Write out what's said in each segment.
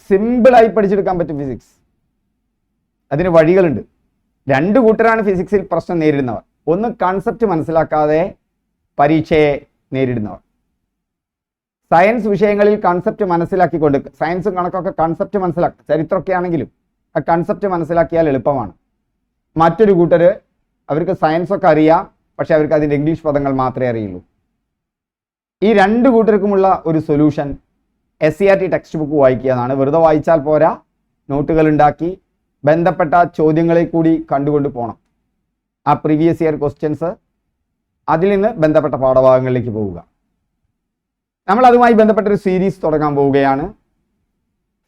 സിമ്പിളായി പഠിച്ചെടുക്കാൻ പറ്റും ഫിസിക്സ്. അതിന് വഴികളുണ്ട്. രണ്ട് കൂട്ടരാണ് ഫിസിക്സിൽ പ്രശ്നം നേരിടുന്നവർ. ഒന്ന് കൺസെപ്റ്റ് മനസ്സിലാക്കാതെ പരീക്ഷയെ നേരിടുന്നവർ. സയൻസ് വിഷയങ്ങളിൽ കൺസെപ്റ്റ് മനസ്സിലാക്കിക്കൊണ്ട്, സയൻസും കണക്കൊക്കെ കൺസെപ്റ്റ് മനസ്സിലാക്കുക, ചരിത്രമൊക്കെ ആണെങ്കിലും ആ കൺസെപ്റ്റ് മനസ്സിലാക്കിയാൽ എളുപ്പമാണ്. മറ്റൊരു കൂട്ടർ അവർക്ക് സയൻസൊക്കെ അറിയാം, പക്ഷെ അവർക്ക് അതിൻ്റെ ഇംഗ്ലീഷ് പദങ്ങൾ മാത്രമേ അറിയുള്ളൂ. ഈ രണ്ട് കൂട്ടർക്കുമുള്ള ഒരു സൊല്യൂഷൻ SCERT ടെക്സ്റ്റ് ബുക്ക് വായിക്കുക എന്നാണ്. വെറുതെ വായിച്ചാൽ പോരാ, നോട്ടുകൾ ഉണ്ടാക്കി ബന്ധപ്പെട്ട ചോദ്യങ്ങളെ കൂടി കണ്ടുകൊണ്ട് പോകണം. ആ പ്രീവിയസ് ഇയർ ക്വസ്റ്റ്യൻസ്, അതിൽ നിന്ന് ബന്ധപ്പെട്ട പാഠഭാഗങ്ങളിലേക്ക് പോവുക. നമ്മൾ അതുമായി ബന്ധപ്പെട്ടൊരു സീരീസ് തുടങ്ങാൻ പോവുകയാണ്.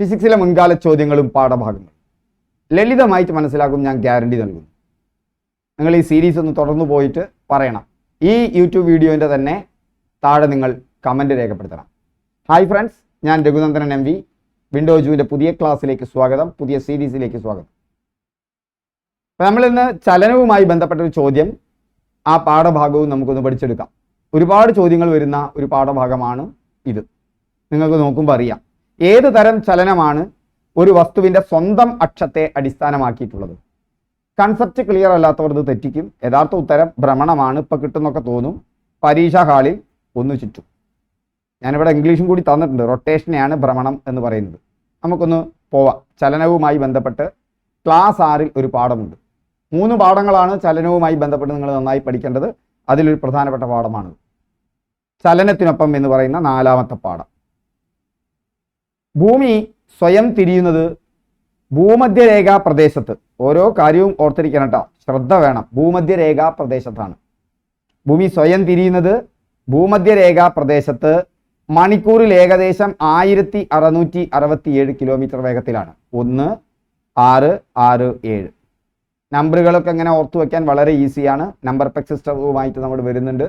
ഫിസിക്സിലെ മുൻകാല ചോദ്യങ്ങളും പാഠഭാഗങ്ങളും ലളിതമായിട്ട് മനസ്സിലാക്കും, ഞാൻ ഗ്യാരണ്ടി നൽകുന്നു. നിങ്ങൾ ഈ സീരീസ് ഒന്ന് തുടർന്നു പോയിട്ട് പറയണം. ഈ യൂട്യൂബ് വീഡിയോൻ്റെ തന്നെ താഴെ നിങ്ങൾ കമൻറ്റ് രേഖപ്പെടുത്തണം. ഹായ് ഫ്രണ്ട്സ്, ഞാൻ രഘുനന്ദനൻ MV. വിൻഡോജുവിൻ്റെ പുതിയ ക്ലാസ്സിലേക്ക് സ്വാഗതം, പുതിയ സീരീസിലേക്ക് സ്വാഗതം. അപ്പോൾ നമ്മളിന്ന് ചലനവുമായി ബന്ധപ്പെട്ടൊരു ചോദ്യം, ആ പാഠഭാഗവും നമുക്കൊന്ന് പഠിച്ചെടുക്കാം. ഒരുപാട് ചോദ്യങ്ങൾ വരുന്ന ഒരു പാഠഭാഗമാണ് ഇത്. നിങ്ങൾക്ക് നോക്കുമ്പോൾ അറിയാം ഏത് തരം ചലനമാണ് ഒരു വസ്തുവിൻ്റെ സ്വന്തം അക്ഷത്തെ അടിസ്ഥാനമാക്കിയിട്ടുള്ളത്. കൺസെപ്റ്റ് ക്ലിയർ അല്ലാത്തവർ ഇത് തെറ്റിക്കും. യഥാർത്ഥ ഉത്തരം ഭ്രമണമാണ്. ഇപ്പോൾ കിട്ടുന്നൊക്കെ തോന്നും. പരീക്ഷാ ഹാളിൽ ഒന്ന് ചുറ്റും. ഞാനിവിടെ ഇംഗ്ലീഷും കൂടി തന്നിട്ടുണ്ട്. റൊട്ടേഷനെയാണ് ഭ്രമണം എന്ന് പറയുന്നത്. നമുക്കൊന്ന് പോവാം. ചലനവുമായി ബന്ധപ്പെട്ട് ക്ലാസ് 6-ൽ ഒരു പാഠമുണ്ട്. 3 പാഠങ്ങളാണ് ചലനവുമായി ബന്ധപ്പെട്ട് നിങ്ങൾ നന്നായി പഠിക്കേണ്ടത്. അതിലൊരു പ്രധാനപ്പെട്ട പാഠമാണ് ചലനത്തിനൊപ്പം എന്ന് പറയുന്ന 4ാമത്തെ പാഠം. ഭൂമി സ്വയം തിരിയുന്നത് ഭൂമധ്യരേഖാ പ്രദേശത്ത്. ഓരോ കാര്യവും ഓർത്തിരിക്കണം കേട്ടോ, ശ്രദ്ധ വേണം. ഭൂമധ്യരേഖാ പ്രദേശത്താണ് ഭൂമി സ്വയം തിരിയുന്നത്. ഭൂമധ്യരേഖാ പ്രദേശത്ത് മണിക്കൂറിൽ ഏകദേശം 1667 കിലോമീറ്റർ വേഗത്തിലാണ്. 1, 6, 6, 7. നമ്പറുകളൊക്കെ എങ്ങനെ ഓർത്തു വയ്ക്കാൻ വളരെ ഈസിയാണ്. നമ്പർ പെക് സിസ്റ്റവുമായിട്ട് നമ്മൾ വരുന്നുണ്ട്.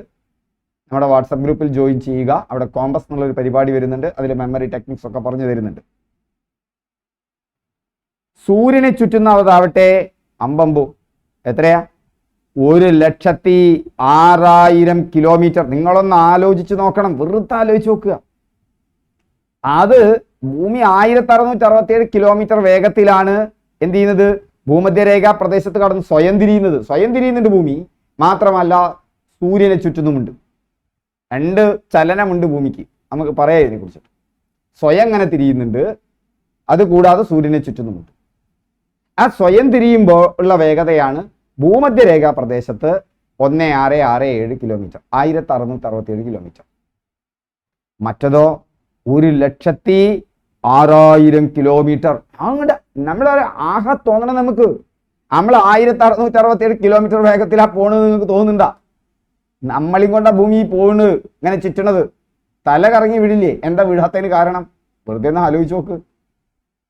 നമ്മുടെ വാട്സപ്പ് ഗ്രൂപ്പിൽ ജോയിൻ ചെയ്യുക. അവിടെ കോമ്പസ് എന്നുള്ളൊരു പരിപാടി വരുന്നുണ്ട്. അതിൽ മെമ്മറി ടെക്നിക്സ് ഒക്കെ പറഞ്ഞു തരുന്നുണ്ട്. സൂര്യനെ ചുറ്റുന്നതാവട്ടെ അമ്പമ്പു എത്രയാ? 1,06,000 കിലോമീറ്റർ. നിങ്ങളൊന്ന് ആലോചിച്ച് നോക്കണം, വെറുതെ ആലോചിച്ച് നോക്കുക. അത് ഭൂമി 1667 കിലോമീറ്റർ വേഗത്തിലാണ് എന്ത് ചെയ്യുന്നത്? ഭൂമധ്യരേഖാ പ്രദേശത്ത് കടന്ന് സ്വയം തിരിയുന്നുണ്ട് ഭൂമി. മാത്രമല്ല സൂര്യനെ ചുറ്റുന്നുമുണ്ട്. 2 ചലനമുണ്ട് ഭൂമിക്ക്. നമുക്ക് പറയാം ഇതിനെക്കുറിച്ചിട്ട്. സ്വയം അങ്ങനെ തിരിയുന്നുണ്ട്, അതുകൂടാതെ സൂര്യനെ ചുറ്റുന്നുമുണ്ട്. ആ സ്വയം തിരിയുമ്പോൾ ഉള്ള വേഗതയാണ് ഭൂമധ്യരേഖാ പ്രദേശത്ത് 1667 കിലോമീറ്റർ, 1667 കിലോമീറ്റർ. മറ്റതോ 1,06,000 കിലോമീറ്റർ. അങ്ങോട്ട് നമ്മളൊരു ആഹാ തോന്നണം നമുക്ക്. നമ്മൾ 1667 കിലോമീറ്റർ വേഗത്തിലാണ് പോണത്. നിങ്ങൾക്ക് തോന്നുന്നുണ്ടാ? നമ്മളും കൊണ്ടാ ഭൂമി പോകുന്നത്, ഇങ്ങനെ ചുറ്റണത്. തല കറങ്ങി വിടില്ലേ? എന്താ വിടാത്തതിന് കാരണം? വെറുതെ ഒന്ന് ആലോചിച്ച് നോക്ക്.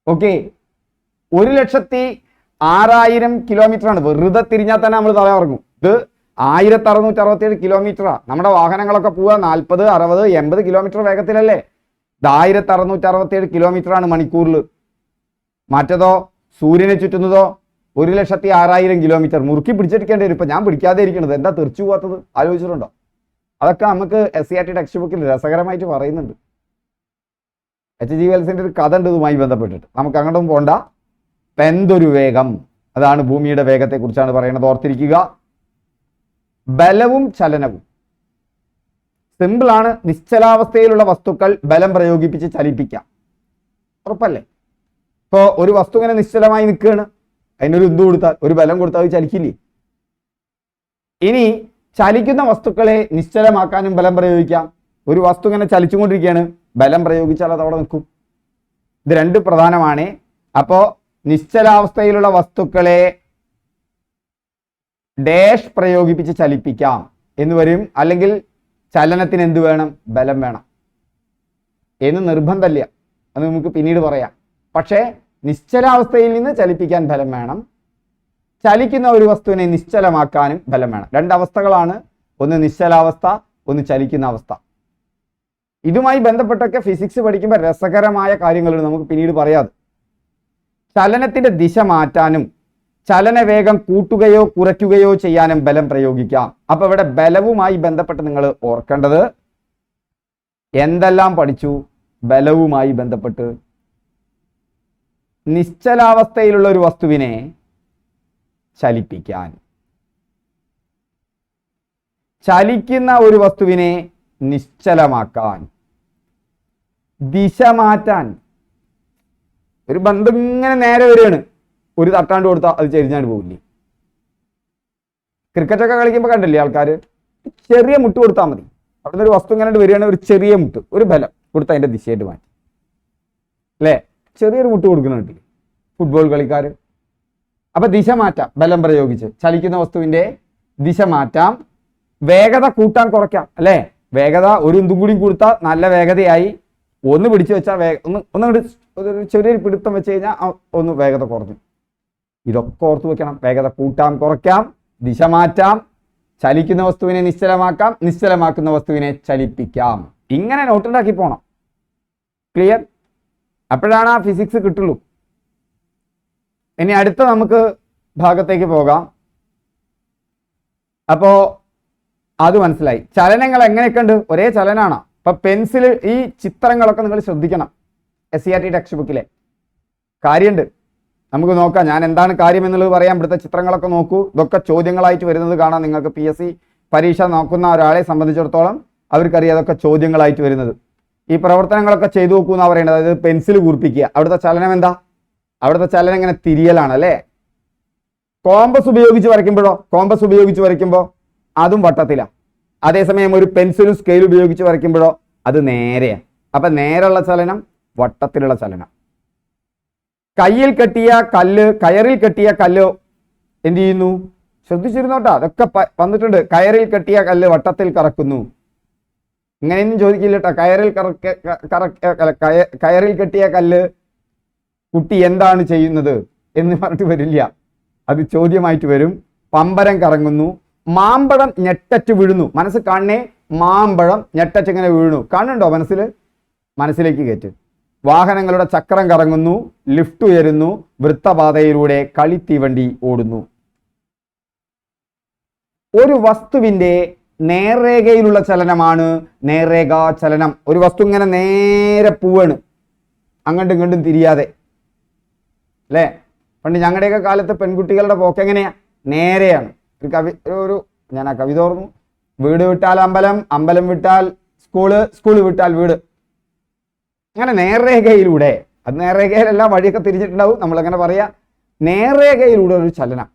ഓക്കെ, 1,06,000 കിലോമീറ്റർ ആണ്. വെറുതെ തിരിഞ്ഞാൽ തന്നെ നമ്മൾ തല കറങ്ങും. ഇത് 1667 കിലോമീറ്ററാ. നമ്മുടെ വാഹനങ്ങളൊക്കെ പോവുക 40, 60, 80 കിലോമീറ്റർ വേഗത്തിലല്ലേ. ഇത് 1667 കിലോമീറ്റർ ആണ് മണിക്കൂറിൽ. മറ്റതോ സൂര്യനെ ചുറ്റുന്നതോ 1,06,000 കിലോമീറ്റർ. മുറുക്കി പിടിച്ചെടുക്കേണ്ടി വരും. ഇപ്പം ഞാൻ പിടിക്കാതെ ഇരിക്കണത് എന്താ തെറിച്ചു പോകാത്തത്? ആലോചിച്ചിട്ടുണ്ടോ? അതൊക്കെ നമുക്ക് SCERT ടെക്സ്റ്റ് ബുക്കിൽ രസകരമായിട്ട് പറയുന്നുണ്ട്. HG വെൽസിൻ്റെ ഒരു കഥ ഉണ്ട് ഇതുമായി ബന്ധപ്പെട്ടിട്ട്. നമുക്ക് അങ്ങോട്ടും പോണ്ട. എന്തൊരു വേഗം! അതാണ് ഭൂമിയുടെ വേഗത്തെക്കുറിച്ചാണ് പറയുന്നത്. ഓർത്തിരിക്കുക. ബലവും ചലനവും സിമ്പിളാണ്. നിശ്ചലാവസ്ഥയിലുള്ള വസ്തുക്കൾ ബലം പ്രയോഗിപ്പിച്ച് ചലിപ്പിക്കാം. ഉറപ്പല്ലേ? ഇപ്പോൾ ഒരു വസ്തു ഇങ്ങനെ നിശ്ചലമായി നിൽക്കുകയാണ്, അതിനൊരു എന്ത് കൊടുത്താൽ, ഒരു ബലം കൊടുത്താൽ അത് ചലിക്കില്ലേ? ഇനി ചലിക്കുന്ന വസ്തുക്കളെ നിശ്ചലമാക്കാനും ബലം പ്രയോഗിക്കാം. ഒരു വസ്തു ഇങ്ങനെ ചലിച്ചുകൊണ്ടിരിക്കുകയാണ്, ബലം പ്രയോഗിച്ചാൽ അത് അവിടെ നിൽക്കും. ഇത് 2 പ്രധാനമാണ്. അപ്പോൾ നിശ്ചലാവസ്ഥയിലുള്ള വസ്തുക്കളെ ഡാഷ് പ്രയോഗിപ്പിച്ച് ചലിപ്പിക്കാം എന്ന് വരും. അല്ലെങ്കിൽ ചലനത്തിന് എന്ത് വേണം? ബലം വേണം എന്ന് നിർബന്ധമില്ല. അത് നമുക്ക് പിന്നീട് പറയാം. പക്ഷേ നിശ്ചലാവസ്ഥയിൽ നിന്ന് ചലിപ്പിക്കാൻ ബലം വേണം. ചലിക്കുന്ന ഒരു വസ്തുവിനെ നിശ്ചലമാക്കാനും ബലം വേണം. 2 അവസ്ഥകളാണ്. ഒന്ന് നിശ്ചലാവസ്ഥ, ഒന്ന് ചലിക്കുന്ന അവസ്ഥ. ഇതുമായി ബന്ധപ്പെട്ടൊക്കെ ഫിസിക്സ് പഠിക്കുമ്പോൾ രസകരമായ കാര്യങ്ങളുണ്ട്. നമുക്ക് പിന്നീട് പറയാതെ. ചലനത്തിന്റെ ദിശ മാറ്റാനും ചലനവേഗം കൂട്ടുകയോ കുറയ്ക്കുകയോ ചെയ്യാനും ബലം പ്രയോഗിക്കാം. അപ്പൊ ഇവിടെ ബലവുമായി ബന്ധപ്പെട്ട് നിങ്ങൾ ഓർക്കേണ്ടത് എന്തെല്ലാം പഠിച്ചു? ബലവുമായി ബന്ധപ്പെട്ട് നിശ്ചലാവസ്ഥയിലുള്ള ഒരു വസ്തുവിനെ ചലിപ്പിക്കാൻ, ചലിക്കുന്ന ഒരു വസ്തുവിനെ നിശ്ചലമാക്കാൻ, ദിശ മാറ്റാൻ. ഒരു ബന്ധം ഇങ്ങനെ നേരെ വരികയാണ്, ഒരു തട്ടാണ്ട് കൊടുത്താൽ അത് ചെരിഞ്ഞാണ്ട് പോകില്ലേ? ക്രിക്കറ്റൊക്കെ കളിക്കുമ്പോൾ കണ്ടില്ലേ ആൾക്കാർ ചെറിയ മുട്ട് കൊടുത്താൽ മതി, അവിടെ നിന്ന് ഒരു വസ്തു ഇങ്ങനെ വരികയാണ്, ഒരു ചെറിയ മുട്ട്, ഒരു ബലം കൊടുത്താൽ അതിൻ്റെ ദിശയായിട്ട് മാറ്റി, അല്ലേ? ചെറിയൊരു മുട്ട് കൊടുക്കുന്നുണ്ട് ഫുട്ബോൾ കളിക്കാർ. അപ്പൊ ദിശ മാറ്റാം, ബലം പ്രയോഗിച്ച് ചലിക്കുന്ന വസ്തുവിന്റെ ദിശ മാറ്റാം, വേഗത കൂട്ടാൻ കുറയ്ക്കാം, അല്ലേ? വേഗത ഒരു എന്തും കൂടി കൊടുത്താൽ നല്ല വേഗതയായി, ഒന്ന് പിടിച്ചു വെച്ചാൽ ഒന്നങ്ങോട്ട് ഒരു ചെറിയൊരു പിടുത്തം വെച്ച് കഴിഞ്ഞാൽ ഒന്ന് വേഗത കുറഞ്ഞു. ഇതൊക്കെ ഓർത്തു വെക്കണം. വേഗത കൂട്ടാം, കുറയ്ക്കാം, ദിശ മാറ്റാം, ചലിക്കുന്ന വസ്തുവിനെ നിശ്ചലമാക്കാം, നിശ്ചലമാക്കുന്ന വസ്തുവിനെ ചലിപ്പിക്കാം. ഇങ്ങനെ നോട്ടുണ്ടാക്കി പോണം. ക്ലിയർ? അപ്പോഴാണ് ആ ഫിസിക്സ് കിട്ടുള്ളൂ. ഇനി അടുത്ത നമുക്ക് ഭാഗത്തേക്ക് പോകാം. അപ്പോ അത് മനസ്സിലായി. ചലനങ്ങൾ എങ്ങനെയൊക്കെ ഉണ്ട്? ഒരേ ചലനാണ്. അപ്പൊ പെൻസിൽ, ഈ ചിത്രങ്ങളൊക്കെ നിങ്ങൾ ശ്രദ്ധിക്കണം. SCERT ടെക്സ്റ്റ് ബുക്കിലെ കാര്യമുണ്ട്, നമുക്ക് നോക്കാം. ഞാൻ എന്താണ് കാര്യം എന്നുള്ളത് പറയാം. ഇവിടുത്തെ ചിത്രങ്ങളൊക്കെ നോക്കൂ. ഇതൊക്കെ ചോദ്യങ്ങളായിട്ട് വരുന്നത് കാണാം. നിങ്ങൾക്ക് PSC പരീക്ഷ നോക്കുന്ന ഒരാളെ സംബന്ധിച്ചിടത്തോളം അവർക്കറിയാം അതൊക്കെ ചോദ്യങ്ങളായിട്ട് വരുന്നത്. ഈ പ്രവർത്തനങ്ങളൊക്കെ ചെയ്തു നോക്കൂ എന്നാണ് പറയുന്നത്. അതായത് പെൻസിൽ കൂർപ്പിക്കുക. അവിടുത്തെ ചലനം എന്താ? അവിടുത്തെ ചലനം ഇങ്ങനെ തിരിയലാണ്, അല്ലേ? കോമ്പസ് ഉപയോഗിച്ച് വരയ്ക്കുമ്പോഴോ? കോമ്പസ് ഉപയോഗിച്ച് വരയ്ക്കുമ്പോൾ അതും വട്ടത്തിലാണ്. അതേസമയം ഒരു പെൻസിലും സ്കെയിലും ഉപയോഗിച്ച് വരയ്ക്കുമ്പോഴോ അത് നേരെയാണ്. അപ്പൊ നേരെയുള്ള ചലനം, വട്ടത്തിലുള്ള ചലനം. കയ്യിൽ കെട്ടിയ കല്ല്, കയറിൽ കെട്ടിയ കല്ല് എന്ത് ചെയ്യുന്നു? ശ്രദ്ധിച്ചിരുന്നോട്ടാ, അതൊക്കെ വന്നിട്ടുണ്ട്. കയറിൽ കെട്ടിയ കല്ല് വട്ടത്തിൽ കറക്കുന്നു. ഇങ്ങനെയൊന്നും ചോദിക്കില്ല കേട്ടോ. കയറിൽ കെട്ടിയ കല്ല് കുട്ടി എന്താണ് ചെയ്യുന്നത് എന്ന് പറഞ്ഞിട്ട് വരില്ല, അത് ചോദ്യമായിട്ട് വരും. പമ്പരം കറങ്ങുന്നു. മാമ്പഴം ഞെട്ടറ്റ് വീഴുന്നു. മനസ്സ് കാണണേ, മാമ്പഴം ഞെട്ടറ്റ് ഇങ്ങനെ വീഴുന്നു. കാണുന്നുണ്ടോ? മനസ്സിലേക്ക് കയറ്റ്. വാഹനങ്ങളുടെ ചക്രം കറങ്ങുന്നു. ലിഫ്റ്റ് ഉയരുന്നു. വൃത്തപാതയിലൂടെ കളിത്തീവണ്ടി ഓടുന്നു. ഒരു വസ്തുവിന്റെ നേർരേഖയിലുള്ള ചലനമാണ് നേർരേഖാ ചലനം. ഒരു വസ്തു ഇങ്ങനെ നേരെ പോവാണ്, അങ്ങോട്ടും ഇങ്ങോട്ടും തിരിയാതെ, അല്ലേ? പണ്ട് ഞങ്ങളുടെയൊക്കെ കാലത്ത് പെൺകുട്ടികളുടെ പോക്ക് എങ്ങനെയാ? നേരെയാണ്. ഞാൻ ആ കവിത ഓർന്നു. വീട് വിട്ടാൽ അമ്പലം, അമ്പലം വിട്ടാൽ സ്കൂള്, സ്കൂള് വിട്ടാൽ വീട്. അങ്ങനെ നേർരേഖയിലൂടെ, അത് നേർരേഖയിലെല്ലാം വഴിയൊക്കെ തിരിച്ചിട്ടുണ്ടാവും, നമ്മളങ്ങനെ പറയാ. നേർരേഖയിലൂടെ ഒരു ചലനം,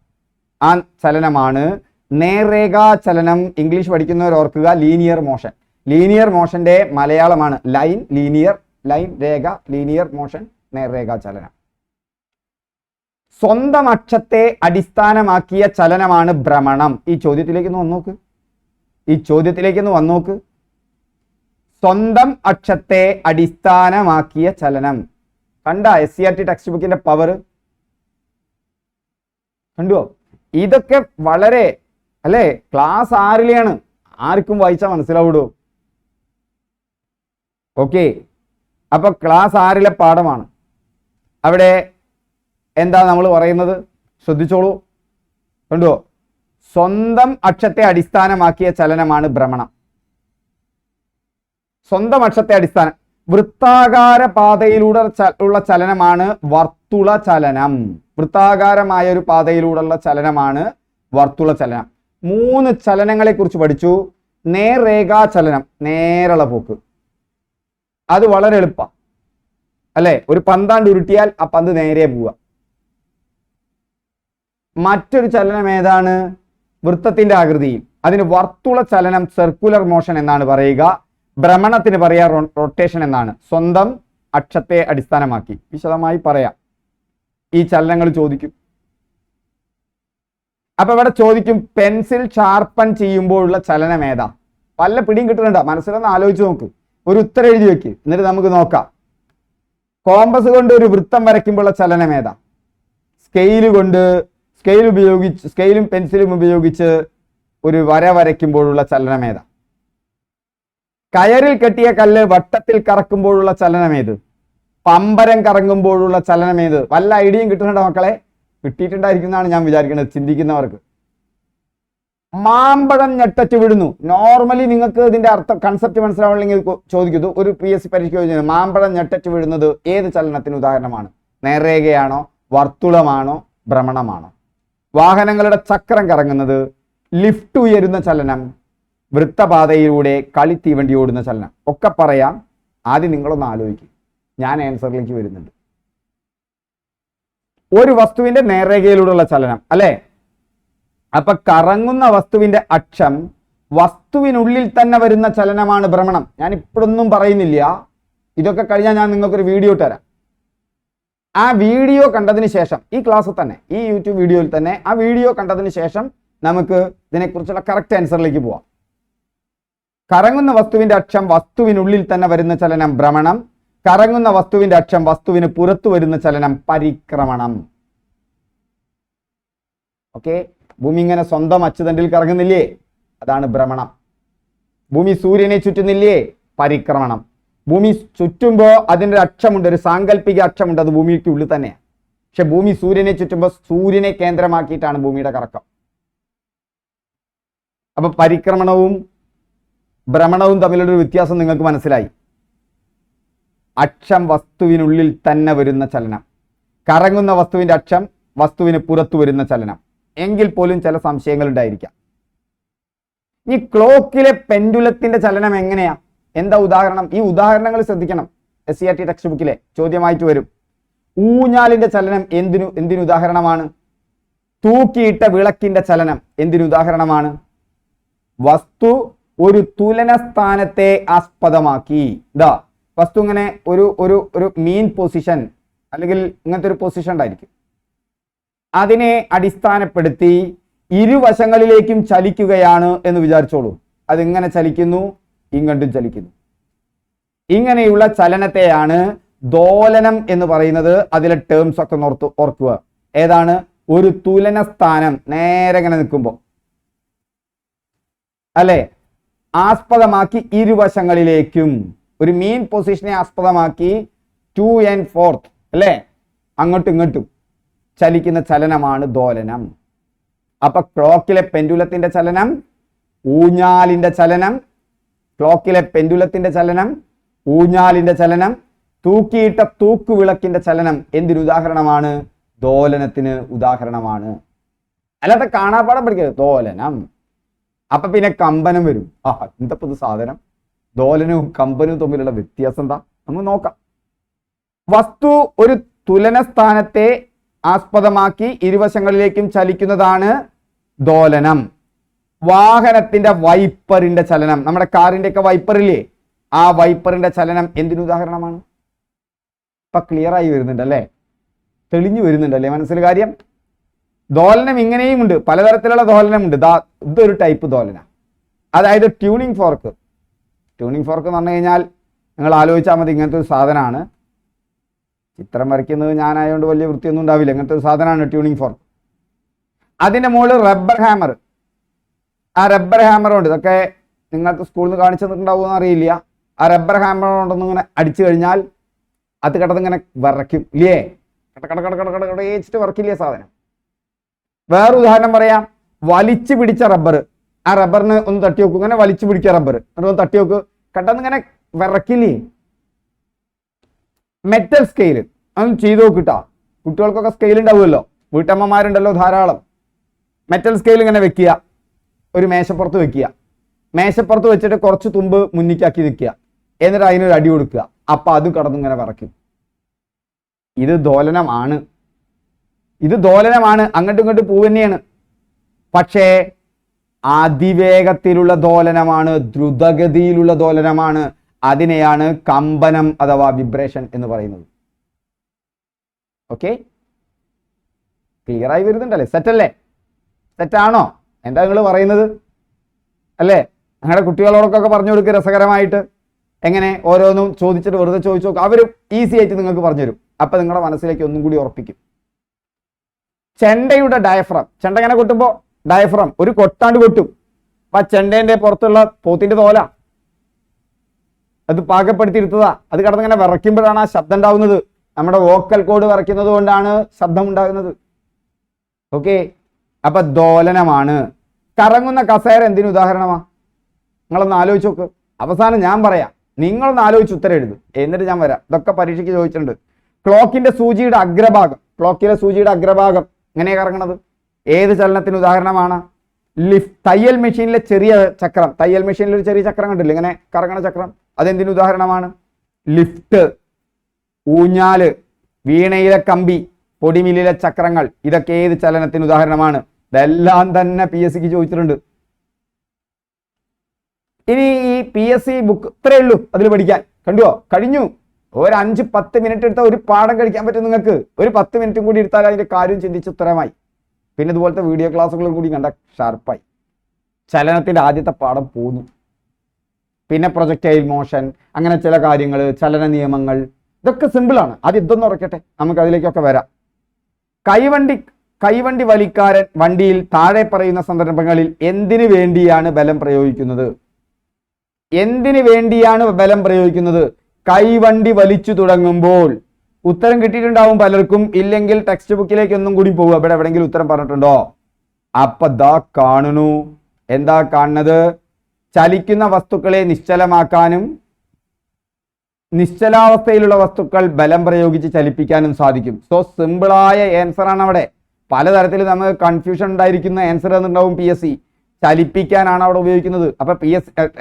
ആ ചലനമാണ് നേർരേഖാ ചലനം. ഇംഗ്ലീഷ് പഠിക്കുന്നവർ ഓർക്കുക, ലീനിയർ മോഷൻ. ലീനിയർ മോഷന്റെ മലയാളമാണ് ലൈൻ. ലീനിയർ, ലൈൻ, രേഖ, ലീനിയർ മോഷൻ, നേർരേഖാ ചലനം. സ്വന്തം അക്ഷത്തെ അടിസ്ഥാനമാക്കിയ ചലനമാണ് ഭ്രമണം. ഈ ചോദ്യത്തിലേക്കൊന്ന് വന്നോക്ക്. സ്വന്തം അക്ഷത്തെ അടിസ്ഥാനമാക്കിയ ചലനം. കണ്ട SCERT ടെക്സ്റ്റ് ബുക്കിന്റെ പവർ കണ്ടുവോ? ഇതൊക്കെ വളരെ, അല്ലേ? ക്ലാസ് 6-ലെയാണ്, ആർക്കും വായിച്ചാൽ മനസ്സിലാവൂടോ. ഓക്കെ, അപ്പൊ ക്ലാസ് 6-ലെ പാഠമാണ്. അവിടെ എന്താ നമ്മൾ പറയുന്നത്? ശ്രദ്ധിച്ചോളൂ. കണ്ടുവോ? സ്വന്തം അക്ഷത്തെ അടിസ്ഥാനമാക്കിയ ചലനമാണ് ഭ്രമണം. സ്വന്തം അക്ഷത്തെ അടിസ്ഥാനം. വൃത്താകാര പാതയിലൂടെ ഉള്ള ചലനമാണ് വർത്തുള ചലനം. വൃത്താകാരമായ ഒരു പാതയിലൂടെയുള്ള ചലനമാണ് വർത്തുള ചലനം. 3 ചലനങ്ങളെ കുറിച്ച് പഠിച്ചു. നേർരേഖാ ചലനം, നേരെയുള്ള പോക്ക്, അത് വളരെ എളുപ്പമാണ്, അല്ലേ? ഒരു പന്താണ്ട് ഉരുട്ടിയാൽ ആ പന്ത് നേരെ പോവുക. മറ്റൊരു ചലനം ഏതാണ്? വൃത്തത്തിന്റെ ആകൃതിയിൽ. അതിന് വർത്തുള ചലനം, സർക്കുലർ മോഷൻ എന്നാണ് പറയുക. ഭ്രമണത്തിന് പറയാ റൊട്ടേഷൻ എന്നാണ്. സ്വന്തം അക്ഷത്തെ അടിസ്ഥാനമാക്കി വിശദമായി പറയാം. ഈ ചലനങ്ങൾ ചോദിക്കും. അപ്പൊ ഇവിടെ ചോദിക്കും, പെൻസിൽ ഷാർപ്പൺ ചെയ്യുമ്പോഴുള്ള ചലനം ഏതാ? പല പിടിയും കിട്ടുന്നുണ്ടോ? മനസ്സിലൊന്ന് ആലോചിച്ച് നോക്ക്, ഒരു ഉത്തരം എഴുതി വെക്ക്, എന്നിട്ട് നമുക്ക് നോക്കാം. കോമ്പസ് കൊണ്ട് ഒരു വൃത്തം വരയ്ക്കുമ്പോഴുള്ള ചലനം ഏതാ? സ്കെയിലും പെൻസിലും ഉപയോഗിച്ച് ഒരു വര വരയ്ക്കുമ്പോഴുള്ള ചലനം ഏതാ? കയറിൽ കെട്ടിയ കല്ല് വട്ടത്തിൽ കറക്കുമ്പോഴുള്ള ചലനം ഏത്? പമ്പരം കറങ്ങുമ്പോഴുള്ള ചലനം ഏത്? വല്ല ഐഡിയയും കിട്ടുന്നുണ്ടോ മക്കളെ? കിട്ടിയിട്ടുണ്ടായിരിക്കുന്നതാണ് ഞാൻ വിചാരിക്കുന്നത്, ചിന്തിക്കുന്നവർക്ക്. മാമ്പഴം ഞെട്ടറ്റ് വിടുന്നു. നോർമലി നിങ്ങൾക്ക് ഇതിന്റെ അർത്ഥം, കൺസെപ്റ്റ് മനസ്സിലാവണമെങ്കിൽ ചോദിക്കുന്നു. ഒരു PSC പരീക്ഷ ചോദിക്കുന്നത് മാമ്പഴം ഞെട്ടറ്റ് വിടുന്നത് ഏത് ചലനത്തിന് ഉദാഹരണമാണ്? നേർരേഖയാണോ, വർത്തുളമാണോ, ഭ്രമണമാണോ? വാഹനങ്ങളുടെ ചക്രം കറങ്ങുന്നത്, ലിഫ്റ്റ് ഉയരുന്ന ചലനം, വൃത്തപാതയിലൂടെ കളിത്തീവണ്ടി ഓടുന്ന ചലനം. ഒക്കെ പറയാം. ആദ്യം നിങ്ങളൊന്ന് ആലോചിക്കും, ഞാൻ ആൻസറിലേക്ക് വരുന്നുണ്ട്. ഒരു വസ്തുവിന്റെ നേർരേഖയിലൂടെയുള്ള ചലനം അല്ലെ? അപ്പൊ കറങ്ങുന്ന വസ്തുവിന്റെ അക്ഷം, വസ്തുവിനുള്ളിൽ തന്നെ വരുന്ന ചലനമാണ് ഭ്രമണം. ഞാൻ ഇപ്പോഴൊന്നും പറയുന്നില്ല, ഇതൊക്കെ കഴിഞ്ഞാൽ ഞാൻ നിങ്ങൾക്കൊരു വീഡിയോ തരാം. ആ വീഡിയോ കണ്ടതിന് ശേഷം, ഈ ക്ലാസ്സിൽ തന്നെ, ഈ യൂട്യൂബ് വീഡിയോയിൽ തന്നെ ആ വീഡിയോ കണ്ടതിന് ശേഷം നമുക്ക് ഇതിനെക്കുറിച്ചുള്ള കറക്റ്റ് ആൻസറിലേക്ക് പോവാം. കറങ്ങുന്ന വസ്തുവിന്റെ അക്ഷം, വസ്തുവിനുള്ളിൽ തന്നെ വരുന്ന ചലനം ഭ്രമണം. കറങ്ങുന്ന വസ്തുവിന്റെ അക്ഷം, വസ്തുവിന് പുറത്തു വരുന്ന ചലനം പരിക്രമണം. ഓക്കെ, ഭൂമി ഇങ്ങനെ സ്വന്തം അച്ചുതണ്ടിൽ കറങ്ങുന്നില്ലേ? അതാണ് ഭ്രമണം. ഭൂമി സൂര്യനെ ചുറ്റുന്നില്ലേ? പരിക്രമണം. ഭൂമി ചുറ്റുമ്പോൾ അതിൻ്റെ ഒരു അക്ഷമുണ്ട്, ഒരു സാങ്കല്പിക അക്ഷമുണ്ട്, അത് ഭൂമിക്ക് ഉള്ളിൽ തന്നെയാണ്. പക്ഷെ ഭൂമി സൂര്യനെ ചുറ്റുമ്പോൾ സൂര്യനെ കേന്ദ്രമാക്കിയിട്ടാണ് ഭൂമിയുടെ കറക്കം. അപ്പൊ പരിക്രമണവും ഭ്രമണവും തമ്മിലൊരു വ്യത്യാസം നിങ്ങൾക്ക് മനസ്സിലായി. അക്ഷം വസ്തുവിനുള്ളിൽ തന്നെ വരുന്ന ചലനം, കറങ്ങുന്ന വസ്തുവിന്റെ അക്ഷം വസ്തുവിന് പുറത്തു വരുന്ന ചലനം. എങ്കിൽ പോലും ചില സംശയങ്ങൾ ഉണ്ടായിരിക്കാം. ഈ ക്ലോക്കിലെ പെൻഡുലത്തിന്റെ ചലനം എങ്ങനെയാ? എന്താ ഉദാഹരണം? ഈ ഉദാഹരണങ്ങൾ ശ്രദ്ധിക്കണം. SCERT ടെക്സ്റ്റ് ബുക്കിലെ ചോദ്യമായിട്ട് വരും. ഊഞ്ഞാലിന്റെ ചലനം എന്തിനു ഉദാഹരണമാണ്? തൂക്കിയിട്ട വിളക്കിന്റെ ചലനം എന്തിനു ഉദാഹരണമാണ്? വസ്തു ഒരു തുലന സ്ഥാനത്തെ ആസ്പദമാക്കി, ഇതാ വസ്തു ഇങ്ങനെ ഒരു മീൻ പൊസിഷൻ അല്ലെങ്കിൽ ഇങ്ങനത്തെ ഒരു പൊസിഷൻ ഉണ്ടായിരിക്കും. അതിനെ അടിസ്ഥാനപ്പെടുത്തി ഇരുവശങ്ങളിലേക്കും ചലിക്കുകയാണ് എന്ന് വിചാരിച്ചോളൂ. അതിങ്ങനെ ചലിക്കുന്നു, ഇങ്ങോട്ടും ചലിക്കുന്നു. ഇങ്ങനെയുള്ള ചലനത്തെയാണ് ദോലനം എന്ന് പറയുന്നത്. അതിലെ ടേംസ് ഒക്കെ ഓർക്കുക. ഏതാണ്? ഒരു തുലന സ്ഥാനം നേരെ ഇങ്ങനെ നിൽക്കുമ്പോൾ അല്ലെ, ആസ്പദമാക്കി ഇരുവശങ്ങളിലേക്കും, ഒരു മീൻ പൊസിഷനെ ആസ്പദമാക്കി 2 and 4 അല്ലെ, അങ്ങോട്ടും ഇങ്ങോട്ടും ചലിക്കുന്ന ചലനമാണ് ദോലനം. അപ്പൊ ക്ലോക്കിലെ പെൻഡുലത്തിന്റെ ചലനം, ഊഞ്ഞാലിന്റെ ചലനം, ക്ലോക്കിലെ പെൻഡുലത്തിന്റെ ചലനം, ഊഞ്ഞാലിന്റെ ചലനം, തൂക്കിയിട്ട തൂക്കുവിളക്കിന്റെ ചലനം എന്തിനു ഉദാഹരണമാണ്? ദോലനത്തിന് ഉദാഹരണമാണ്. അല്ലാതെ കാണാപ്പാടം പഠിക്കരുത്. ദോലനം. അപ്പൊ പിന്നെ കമ്പനം വരും. എന്താ പുതു സാധനം? ദോലനവും കമ്പനവും തമ്മിലുള്ള വ്യത്യാസം എന്താ? നമുക്ക് നോക്കാം. വസ്തു ഒരു തുലന സ്ഥാനത്തെ ആസ്പദമാക്കി ഇരുവശങ്ങളിലേക്കും ചലിക്കുന്നതാണ് ദോലനം. വാഹനത്തിന്റെ വൈപ്പറിന്റെ ചലനം, നമ്മുടെ കാറിന്റെ ഒക്കെ വൈപ്പർ ഇല്ലേ, ആ വൈപ്പറിന്റെ ചലനം എന്തിനു ഉദാഹരണമാണ്? ഇപ്പൊ ക്ലിയർ ആയി വരുന്നുണ്ട് അല്ലേ? തെളിഞ്ഞു വരുന്നുണ്ടല്ലേ മനസ്സിൽ കാര്യം? ദോലനം ഇങ്ങനെയും ഉണ്ട്, പലതരത്തിലുള്ള ദോലനമുണ്ട്. ഇതൊരു ടൈപ്പ് ദോലന, അതായത് ട്യൂണിംഗ് ഫോർക്ക്. ട്യൂണിംഗ് ഫോർക്ക് എന്ന് പറഞ്ഞു കഴിഞ്ഞാൽ നിങ്ങൾ ആലോചിച്ചാൽ മതി, ഇങ്ങനത്തെ ഒരു സാധനമാണ്. ചിത്രം വരയ്ക്കുന്നത് ഞാനായതുകൊണ്ട് വലിയ വൃത്തിയൊന്നും ഉണ്ടാവില്ല. ഇങ്ങനത്തെ ഒരു സാധനമാണ് ട്യൂണിംഗ് ഫോർക്ക്. അതിൻ്റെ മുകളിൽ റബ്ബർ ഹാമർ. ആ റബ്ബർ ഹാമർ കൊണ്ട്, ഇതൊക്കെ നിങ്ങൾക്ക് സ്കൂളിൽ നിന്ന് കാണിച്ചു തന്നിട്ടുണ്ടാവുമെന്ന് അറിയില്ല. ആ റബ്ബർ ഹാമർ കൊണ്ടൊന്നും ഇങ്ങനെ അടിച്ചു കഴിഞ്ഞാൽ അത് കിടന്നിങ്ങനെ വിറയ്ക്കും ഇല്ലേ? കടച്ചിട്ട് വിറക്കില്ലേ സാധനം. വേറെ ഉദാഹരണം പറയാം. വലിച്ചു പിടിച്ച റബ്ബർ. ആ റബ്ബറിന് ഒന്ന് തട്ടി നോക്കും, ഇങ്ങനെ വലിച്ചു പിടിക്കുക റബ്ബർ, എന്നിട്ട് ഒന്ന് തട്ടി നോക്ക്, കണ്ടെന്നിങ്ങനെ വിറക്കില്ലേ? മെറ്റൽ സ്കെയിൽ അതൊന്നും ചെയ്ത് നോക്കിട്ടാ. കുട്ടികൾക്കൊക്കെ സ്കെയിൽ ഉണ്ടാവുമല്ലോ, വീട്ടമ്മമാരുണ്ടല്ലോ ധാരാളം. മെറ്റൽ സ്കെയിൽ ഇങ്ങനെ വെക്കുക, ഒരു മേശപ്പുറത്ത് വെക്കുക. മേശപ്പുറത്ത് വെച്ചിട്ട് കുറച്ച് തുമ്പ് മുന്നിക്കാക്കി നിൽക്കുക, എന്നിട്ട് അതിനൊരു അടി കൊടുക്കുക. അപ്പൊ അത് കടന്നിങ്ങനെ വിറയ്ക്കും. ഇത് ദോലനമാണ്. അങ്ങോട്ടും ഇങ്ങോട്ടും പൂവന്നെയാണ്. പക്ഷേ അതിവേഗത്തിലുള്ള ദോലനമാണ്, ദ്രുതഗതിയിലുള്ള ദോലനമാണ്. അതിനെയാണ് കമ്പനം അഥവാ വിബ്രേഷൻ എന്ന് പറയുന്നത്. ഓക്കെ, ക്ലിയർ ആയി വരുന്നുണ്ടല്ലേ? സെറ്റല്ലേ? സെറ്റാണോ? എന്താ നിങ്ങൾ പറയുന്നത് അല്ലേ? നിങ്ങളുടെ കുട്ടികളോടൊക്കെ പറഞ്ഞു കൊടുക്കുക രസകരമായിട്ട്. എങ്ങനെ ഓരോന്നും ചോദിച്ചിട്ട് വെറുതെ ചോദിച്ചു നോക്കുക, അവർ ഈസി ആയിട്ട് നിങ്ങൾക്ക് പറഞ്ഞുതരും. അപ്പൊ നിങ്ങളുടെ മനസ്സിലേക്ക് ഒന്നും കൂടി ഉറപ്പിക്കും. ചെണ്ടയുടെ ഡയഫ്രം, ചെണ്ട ഇങ്ങനെ കൊട്ടുമ്പോൾ ഡയഫ്രം ഒരു കൊട്ടാണ്ട് കൊട്ടും. അപ്പൊ ചെണ്ടേന്റെ പുറത്തുള്ള പോത്തിന്റെ തോല അത് പാകപ്പെടുത്തിയെടുത്തതാ. അത് കടന്നിങ്ങനെ വിറയ്ക്കുമ്പോഴാണ് ആ ശബ്ദം ഉണ്ടാവുന്നത്. നമ്മുടെ വോക്കൽ കോഡ് വിറയ്ക്കുന്നത് കൊണ്ടാണ് ശബ്ദം ഉണ്ടാകുന്നത്. ഓക്കെ, അപ്പൊ ദോലനമാണ്. കറങ്ങുന്ന കസേര എന്തിനു ഉദാഹരണമാ? നിങ്ങളൊന്ന് ആലോചിച്ച് നോക്ക്. അവസാനം ഞാൻ പറയാം, നിങ്ങളൊന്ന് ആലോചിച്ച് ഉത്തരം എഴുതും, എന്നിട്ട് ഞാൻ വരാം. ഇതൊക്കെ പരീക്ഷയ്ക്ക് ചോദിച്ചിട്ടുണ്ട്. ക്ലോക്കിലെ സൂചിയുടെ അഗ്രഭാഗം എങ്ങനെയാണ് കറങ്ങണത്? ഏത് ചലനത്തിന് ഉദാഹരണമാണ്? തയ്യൽ മെഷീനിലെ ചെറിയ ചക്രം, തയ്യൽ മെഷീനിൽ ഒരു ചെറിയ ചക്രം കണ്ടില്ലേ, ഇങ്ങനെ കറങ്ങണ ചക്രം, അതെന്തിന് ഉദാഹരണമാണ്? ലിഫ്റ്റ്, ഊഞ്ഞാല്, വീണയിലെ കമ്പി, പൊടിമില്ലിലെ ചക്രങ്ങൾ, ഇതൊക്കെ ഏത് ചലനത്തിന് ഉദാഹരണമാണ്? ഇതെല്ലാം തന്നെ PSC ചോദിച്ചിട്ടുണ്ട്. ഇനി ഈ PSC ബുക്ക് ഇത്രയേ ഉള്ളൂ അതിൽ പഠിക്കാൻ. കണ്ടുവോ? കഴിഞ്ഞു. ഒരു 5-10 മിനിറ്റ് എടുത്താൽ ഒരു പാഠം കഴിക്കാൻ പറ്റും നിങ്ങൾക്ക്. ഒരു 10 മിനിറ്റും കൂടി എടുത്താൽ അതിന്റെ കാര്യം ചിന്തിച്ച് ഉത്തരമായി. പിന്നെ ഇതുപോലത്തെ വീഡിയോ ക്ലാസ്സുകളും കൂടി കണ്ട ഷാർപ്പായി. ചലനത്തിന്റെ ആദ്യത്തെ പാഠം പോന്നു. പിന്നെ പ്രൊജക്ടൈൽ മോഷൻ, അങ്ങനെ ചില കാര്യങ്ങൾ, ചലന നിയമങ്ങൾ, ഇതൊക്കെ സിമ്പിളാണ്. ആദ്യം ഇതൊന്നും ഉറക്കട്ടെ, നമുക്ക് അതിലേക്കൊക്കെ വരാം. കൈവണ്ടി വലിക്കാരൻ വണ്ടിയിൽ താഴെ പറയുന്ന സന്ദർഭങ്ങളിൽ എന്തിനു വേണ്ടിയാണ് ബലം പ്രയോഗിക്കുന്നത്? കൈവണ്ടി വലിച്ചു തുടങ്ങുമ്പോൾ. ഉത്തരം കിട്ടിയിട്ടുണ്ടാവും പലർക്കും. ഇല്ലെങ്കിൽ ടെക്സ്റ്റ് ബുക്കിലേക്ക് ഒന്നും കൂടി പോകുക. ഇവിടെ എവിടെയെങ്കിലും ഉത്തരം പറഞ്ഞിട്ടുണ്ടോ? അപ്പൊ ദാ കാണുന്നു. എന്താ കാണുന്നത്? ചലിക്കുന്ന വസ്തുക്കളെ നിശ്ചലമാക്കാനും നിശ്ചലാവസ്ഥയിലുള്ള വസ്തുക്കൾ ബലം പ്രയോഗിച്ച് ചലിപ്പിക്കാനും സാധിക്കും. സോ സിമ്പിളായ ആൻസർ ആണ് അവിടെ. പലതരത്തിൽ നമുക്ക് കൺഫ്യൂഷൻ ഉണ്ടായിരിക്കുന്ന ആൻസർ എന്നുണ്ടാവും. PSC ചലിപ്പിക്കാനാണ് അവിടെ ഉപയോഗിക്കുന്നത്. അപ്പൊ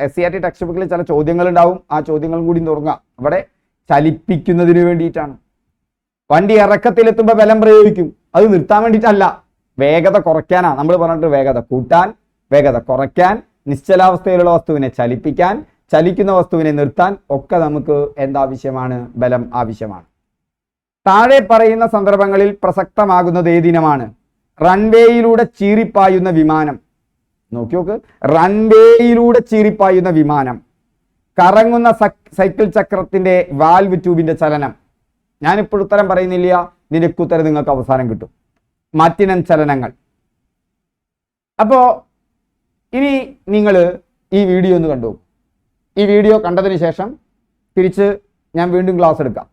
SCERT ടെക്സ്റ്റ് ബുക്കിൽ ചില ചോദ്യങ്ങൾ ഉണ്ടാവും. ആ ചോദ്യങ്ങളും കൂടി തുടങ്ങാം. അവിടെ ചലിപ്പിക്കുന്നതിന് വേണ്ടിയിട്ടാണ്. വണ്ടി ഇറക്കത്തിലെത്തുമ്പോൾ ബലം പ്രയോഗിക്കും. അത് നിർത്താൻ വേണ്ടിയിട്ടല്ല, വേഗത കുറയ്ക്കാനാണ്. നമ്മൾ പറഞ്ഞിട്ട് വേഗത കൂട്ടാൻ, വേഗത കുറയ്ക്കാൻ, നിശ്ചലാവസ്ഥയിലുള്ള വസ്തുവിനെ ചലിപ്പിക്കാൻ, ചലിക്കുന്ന വസ്തുവിനെ നിർത്താൻ ഒക്കെ നമുക്ക് എന്താവശ്യമാണ്? ബലം ആവശ്യമാണ്. താഴെ പറയുന്ന സന്ദർഭങ്ങളിൽ പ്രസക്തമാകുന്നത് ഏതിനമാണ്? റൺവേയിലൂടെ ചീറിപ്പായുന്ന വിമാനം. നോക്ക്, റൺവേയിലൂടെ ചീറിപ്പായുന്ന വിമാനം, കറങ്ങുന്ന സൈക്കിൾ ചക്രത്തിന്റെ വാൽവ് ട്യൂബിന്റെ ചലനം. ഞാനിപ്പോൾ ഉത്തരം പറയുന്നില്ല, ഇതിന്റെ ഉത്തരം നിങ്ങൾക്ക് അവസാനം കിട്ടും. മറ്റിനം ചലനങ്ങൾ. അപ്പോ ഇനി നിങ്ങൾ ഈ വീഡിയോ ഒന്ന് കണ്ടു. ഈ വീഡിയോ കണ്ടതിന് ശേഷം തിരിച്ച് ഞാൻ വീണ്ടും ക്ലാസ് എടുക്കാം.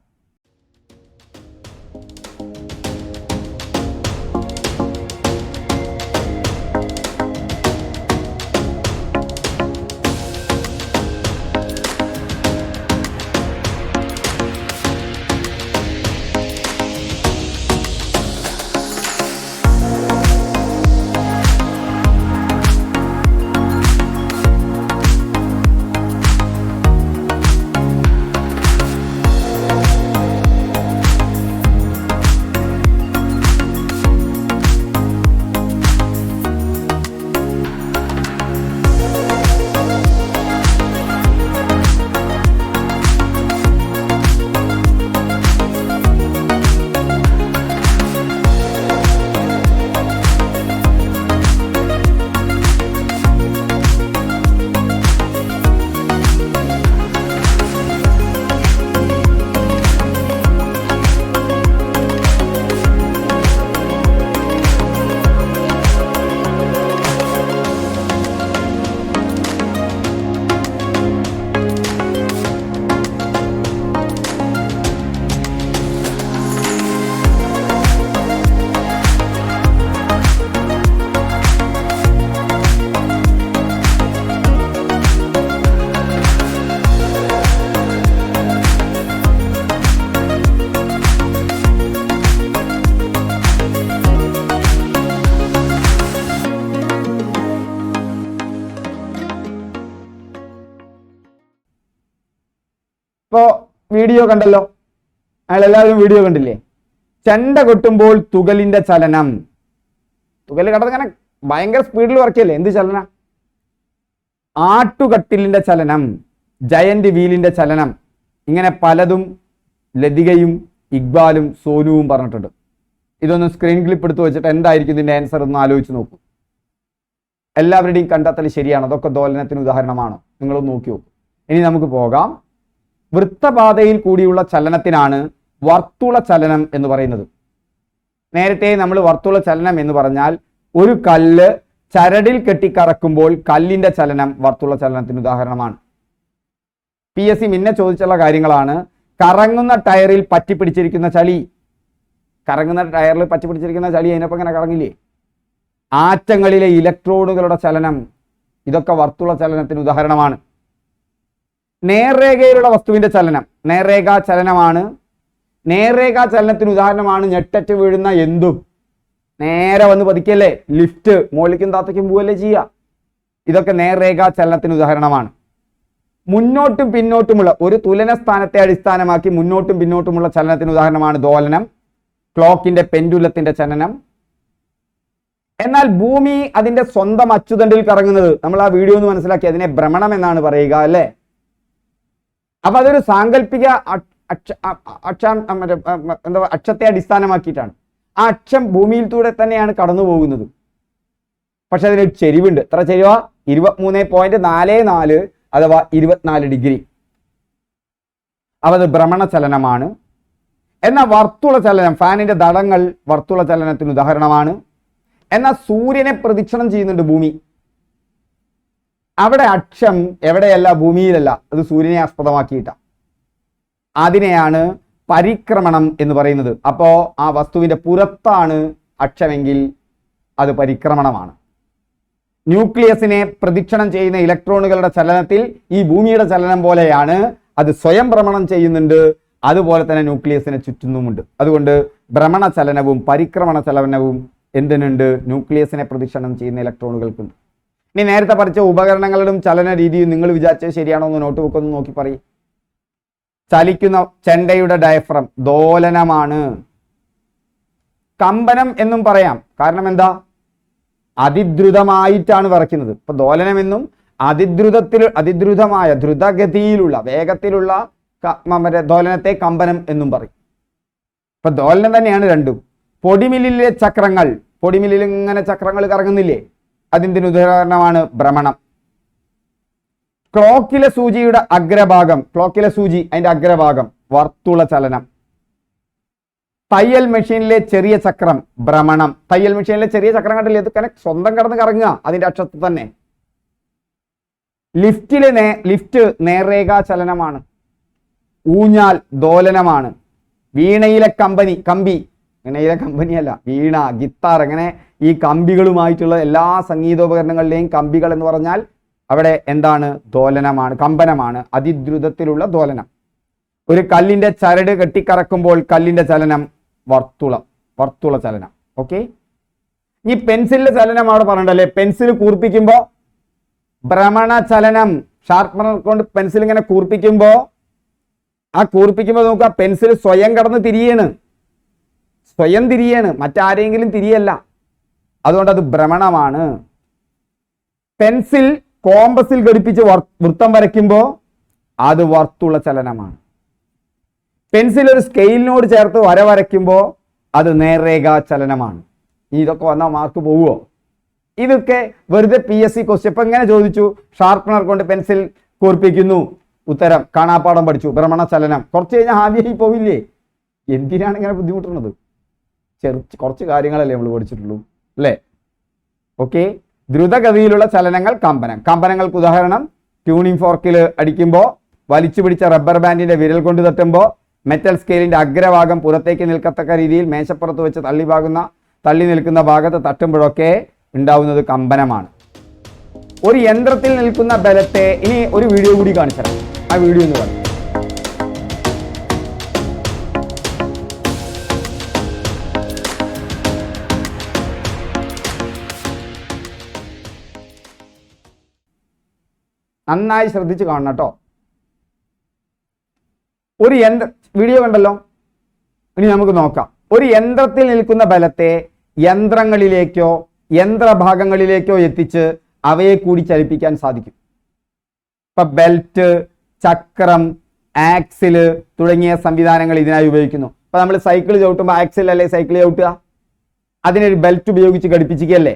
ഇപ്പോൾ വീഡിയോ കണ്ടല്ലോ, അയാളെല്ലാവരും വീഡിയോ കണ്ടില്ലേ? ചെണ്ട കൊട്ടുമ്പോൾ തുകലിന്റെ ചലനം. തുകൽ കണ്ടതിങ്ങനെ ഭയങ്കര സ്പീഡിൽ വർക്കല്ലേ? എന്ത് ചലന? ആട്ടുകട്ടിലിന്റെ ചലനം, ജയന്റ് വീലിന്റെ ചലനം, ഇങ്ങനെ പലതും ലതികയും ഇക്ബാലും സോനുവും പറഞ്ഞിട്ടുണ്ട്. ഇതൊന്ന് സ്ക്രീൻ ക്ലിപ്പ് എടുത്ത് വെച്ചിട്ട് എന്തായിരിക്കും ഇതിന്റെ ആൻസർ എന്ന് ആലോചിച്ച് നോക്കൂ. എല്ലാവരുടെയും കണ്ടെത്തൽ ശരിയാണ്. അതൊക്കെ ദോലനത്തിന് ഉദാഹരണമാണോ? നിങ്ങളൊന്ന് നോക്കി നോക്കൂ. ഇനി നമുക്ക് പോകാം. വൃത്തപാതയിൽ കൂടിയുള്ള ചലനത്തിനാണ് വർത്തുള ചലനം എന്ന് പറയുന്നത്. നേരത്തെ നമ്മൾ വർത്തുള ചലനം എന്ന് പറഞ്ഞാൽ ഒരു കല്ല് ചരടിൽ കെട്ടിക്കറക്കുമ്പോൾ കല്ലിന്റെ ചലനം വർത്തുള ചലനത്തിന് ഉദാഹരണമാണ്. PSC മുന്നേ ചോദിച്ചുള്ള കാര്യങ്ങളാണ്. കറങ്ങുന്ന ടയറിൽ പറ്റിപ്പിടിച്ചിരിക്കുന്ന ചളി, കറങ്ങുന്ന ടയറിൽ പറ്റിപ്പിടിച്ചിരിക്കുന്ന ചളി അതിനൊപ്പം ഇങ്ങനെ കറങ്ങില്ലേ? ആറ്റങ്ങളിലെ ഇലക്ട്രോണുകളുടെ ചലനം, ഇതൊക്കെ വർത്തുള ചലനത്തിന് ഉദാഹരണമാണ്. നേർരേഖയിലുള്ള വസ്തുവിന്റെ ചലനം, നേർരേഖാ ചലനമാണ് നേർരേഖാ ചലനത്തിന് ഉദാഹരണമാണ് ഞെട്ടറ്റ് വീഴുന്ന എന്തും. നേരെ വന്ന് പതിക്കല്ലേ, ലിഫ്റ്റ് മുകളിലേക്കും താത്തയ്ക്കും പോവല്ലേ ചെയ്യുക. ഇതൊക്കെ നേർരേഖാ ചലനത്തിന് ഉദാഹരണമാണ്. മുന്നോട്ടും പിന്നോട്ടുമുള്ള ഒരു തുലന സ്ഥാനത്തെ അടിസ്ഥാനമാക്കി മുന്നോട്ടും പിന്നോട്ടുമുള്ള ചലനത്തിന് ഉദാഹരണമാണ് ദോലനം, ക്ലോക്കിന്റെ പെൻഡുലത്തിന്റെ ചലനം. എന്നാൽ ഭൂമി അതിന്റെ സ്വന്തം അച്ചുതണ്ടിൽ കറങ്ങുന്നത് നമ്മൾ ആ വീഡിയോ ഒന്ന് മനസ്സിലാക്കി അതിനെ ഭ്രമണം എന്നാണ് പറയുക അല്ലേ. അപ്പൊ അതൊരു സാങ്കല്പിക അക്ഷത്തെ അടിസ്ഥാനമാക്കിയിട്ടാണ്. ആ അക്ഷം ഭൂമിയിലൂടെ തന്നെയാണ് കടന്നു പോകുന്നത്. പക്ഷെ അതിനൊരു ചെരിവുണ്ട്. എത്ര ചെരിവ? 23.44 അഥവാ 24 ഡിഗ്രി. അപ്പൊ അത് ഭ്രമണ ചലനമാണ്. എന്നാൽ വർത്തുള ചലനം, ഫാനിന്റെ ദടങ്ങൾ വർത്തുള ചലനത്തിന് ഉദാഹരണമാണ്. എന്നാൽ സൂര്യനെ പ്രദക്ഷിണം ചെയ്യുന്നുണ്ട് ഭൂമി. അവിടെ അക്ഷം എവിടെയല്ല, ഭൂമിയിലല്ല, അത് സൂര്യനെ ആസ്പദമാക്കിയിട്ടാണ്. അതിനെയാണ് പരിക്രമണം എന്ന് പറയുന്നത്. അപ്പോ ആ വസ്തുവിന്റെ പുറത്താണ് അക്ഷമെങ്കിൽ അത് പരിക്രമണമാണ്. ന്യൂക്ലിയസിനെ പ്രദക്ഷിണം ചെയ്യുന്ന ഇലക്ട്രോണുകളുടെ ചലനത്തിൽ ഈ ഭൂമിയുടെ ചലനം പോലെയാണ്, അത് സ്വയം ഭ്രമണം ചെയ്യുന്നുണ്ട്, അതുപോലെ തന്നെ ന്യൂക്ലിയസിനെ ചുറ്റുന്നുമുണ്ട്. അതുകൊണ്ട് ഭ്രമണ ചലനവും പരിക്രമണ ചലനവും എന്തിനുണ്ട്? ന്യൂക്ലിയസിനെ പ്രദക്ഷിണം ചെയ്യുന്ന ഇലക്ട്രോണുകൾക്കുണ്ട്. ഇനി നേരത്തെ പഠിച്ച ഉപകരണങ്ങളും ചലന രീതിയും നിങ്ങൾ വിചാരിച്ചത് ശരിയാണോ എന്ന് നോട്ട് ബുക്ക് ഒന്ന് നോക്കി പറയും. ചലിക്കുന്ന ചെണ്ടയുടെ ഡയഫ്രം ദോലനമാണ്. കമ്പനം എന്നും പറയാം. കാരണം എന്താ? അതിദ്രുതമായിട്ടാണ് വിറയ്ക്കുന്നത്. ഇപ്പൊ ദോലനം എന്നും അതിദ്രുതമായ ദ്രുതഗതിയിലുള്ള വേഗത്തിലുള്ള ദോലനത്തെ കമ്പനം എന്നും പറയും. ഇപ്പൊ ദോലനം തന്നെയാണ് രണ്ടും. പൊടിമില്ലിലെ ചക്രങ്ങൾ, പൊടിമില്ലിൽ ഇങ്ങനെ ചക്രങ്ങൾ കറങ്ങുന്നില്ലേ, അതിന്റെ ഉദാഹരണമാണ് ഭ്രമണം. ക്ലോക്കിലെ സൂചിയുടെ അഗ്രഭാഗം, ക്ലോക്കിലെ സൂചി അതിന്റെ അഗ്രഭാഗം വർത്തുള ചലനം. തയ്യൽ മെഷീനിലെ ചെറിയ ചക്രം ഭ്രമണം. തയ്യൽ മെഷീനിലെ ചെറിയ ചക്രം കണ്ടില്ലേ, ഇത് സ്വന്തം കടന്ന് കറങ്ങുക അതിന്റെ അക്ഷത്തിൽ തന്നെ. ലിഫ്റ്റ് നേർരേഖാ ചലനമാണ്. ഊഞ്ഞാൽ ദോലനമാണ്. വീണയിലെ കമ്പി, വീണയിലെ കമ്പനിയല്ല, വീണ, ഗിത്താർ, അങ്ങനെ ഈ കമ്പികളുമായിട്ടുള്ള എല്ലാ സംഗീതോപകരണങ്ങളിലെയും കമ്പികൾ എന്ന് പറഞ്ഞാൽ അവിടെ എന്താണ്? ദോലനമാണ്, കമ്പനമാണ്, അതിദ്രുതത്തിലുള്ള ദോലനം. ഒരു കല്ലിന്റെ ചരട് കെട്ടിക്കറക്കുമ്പോൾ കല്ലിന്റെ ചലനം വർത്തുള ചലനം. ഓക്കെ. ഈ പെൻസിലിന്റെ ചലനം അവിടെ പറഞ്ഞിട്ടല്ലേ, പെൻസിൽ കൂർപ്പിക്കുമ്പോ ഭ്രമണ ചലനം. ഷാർപ്പനർ കൊണ്ട് പെൻസിൽ ഇങ്ങനെ കൂർപ്പിക്കുമ്പോ നോക്കുക, പെൻസിൽ സ്വയം കടന്ന് തിരിയാണ്, മറ്റാരെങ്കിലും തിരിയല്ല. അതുകൊണ്ട് അത് ഭ്രമണമാണ്. പെൻസിൽ കോമ്പസിൽ ഘടിപ്പിച്ച് വൃത്തം വരയ്ക്കുമ്പോൾ അത് വർത്തുള ചലനമാണ്. പെൻസിൽ ഒരു സ്കെയിലിനോട് ചേർത്ത് വരയ്ക്കുമ്പോൾ അത് നേർരേഖാ ചലനമാണ്. ഇതൊക്കെ വന്നാൽ മാർക്ക് പോവുമോ? ഇതൊക്കെ വെറുതെ PSC ക്വസ്റ്റ്യൻ. ഇപ്പൊ എങ്ങനെ ചോദിച്ചു? ഷാർപ്പനർ കൊണ്ട് പെൻസിൽ കൂർപ്പിക്കുന്നു, ഉത്തരം കാണാപ്പാടം പഠിച്ചു, ഭ്രമണ ചലനം. കുറച്ച് കഴിഞ്ഞാൽ ഹാവിയായി പോവില്ലേ? എന്തിനാണ് ഇങ്ങനെ ബുദ്ധിമുട്ടുന്നത്? കുറച്ച് കാര്യങ്ങളല്ലേ നമ്മൾ പഠിച്ചിട്ടുള്ളൂ അല്ലേ? ഓക്കെ. ദ്രുതഗതിയിലുള്ള ചലനങ്ങൾ കമ്പനങ്ങൾക്ക് ഉദാഹരണം ട്യൂണിംഗ് ഫോർക്കിൽ അടിക്കുമ്പോൾ, വലിച്ചു പിടിച്ച റബ്ബർ ബാൻഡിന്റെ വിരൽ കൊണ്ട് തട്ടുമ്പോൾ, മെറ്റൽ സ്കെയിലിന്റെ അഗ്രഭാഗം പുറത്തേക്ക് നിൽക്കത്തക്ക രീതിയിൽ മേശപ്പുറത്ത് വെച്ച് തള്ളി നിൽക്കുന്ന ഭാഗത്ത് തട്ടുമ്പോഴൊക്കെ ഉണ്ടാവുന്നത് കമ്പനമാണ്. ഒരു യന്ത്രത്തിൽ നിൽക്കുന്ന ബലത്തെ, ഇനി ഒരു വീഡിയോ കൂടി കാണിച്ചു തരാം. ആ വീഡിയോ ഒന്ന് കാണാം. നന്നായി ശ്രദ്ധിച്ച് കാണണം കേട്ടോ. ഒരു വീഡിയോ കണ്ടല്ലോ. ഇനി നമുക്ക് നോക്കാം. ഒരു യന്ത്രത്തിൽ നിൽക്കുന്ന ബലത്തെ യന്ത്രങ്ങളിലേക്കോ യന്ത്രഭാഗങ്ങളിലേക്കോ എത്തിച്ച് അവയെ കൂടി ചലിപ്പിക്കാൻ സാധിക്കും. ഇപ്പൊ ബെൽറ്റ്, ചക്രം, ആക്സില് തുടങ്ങിയ സംവിധാനങ്ങൾ ഇതിനായി ഉപയോഗിക്കുന്നു. ഇപ്പൊ നമ്മൾ സൈക്കിൾ ചവിട്ടുമ്പോൾ ആക്സിൽ അല്ലേ സൈക്കിൾ ചവിട്ടുക, അതിനൊരു ബെൽറ്റ് ഉപയോഗിച്ച് ഘടിപ്പിച്ചിക്കല്ലേ,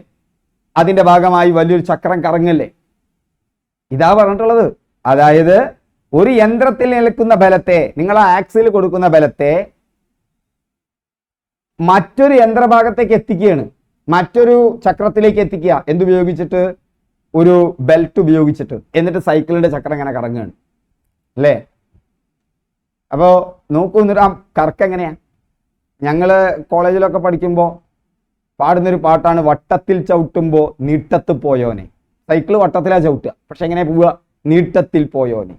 അതിന്റെ ഭാഗമായി വലിയൊരു ചക്രം കറങ്ങല്ലേ. ഇതാ പറഞ്ഞിട്ടുള്ളത്. അതായത് ഒരു യന്ത്രത്തിൽ നിൽക്കുന്ന ബലത്തെ, നിങ്ങൾ ആ ആക്സിൽ കൊടുക്കുന്ന ബലത്തെ മറ്റൊരു യന്ത്രഭാഗത്തേക്ക് എത്തിക്കുകയാണ്, മറ്റൊരു ചക്രത്തിലേക്ക് എത്തിക്കുക. എന്തുപയോഗിച്ചിട്ട്? ഒരു ബെൽറ്റ് ഉപയോഗിച്ചിട്ട്. എന്നിട്ട് സൈക്കിളിന്റെ ചക്രം ഇങ്ങനെ കറങ്ങുകയാണ് അല്ലേ. അപ്പോൾ നോക്കൂ, എന്നിട്ട് ആ കറക്കം എങ്ങനെയാ? ഞങ്ങള് കോളേജിലൊക്കെ പഠിക്കുമ്പോൾ പാടുന്നൊരു പാട്ടാണ്, വട്ടത്തിൽ ചവിട്ടുമ്പോൾ നീട്ടത്ത് പോയോനെ. സൈക്കിൾ വട്ടത്തിലാ ചവിട്ടുക, പക്ഷെ എങ്ങനെ പോവുക? നീട്ടത്തിൽ പോയോനെ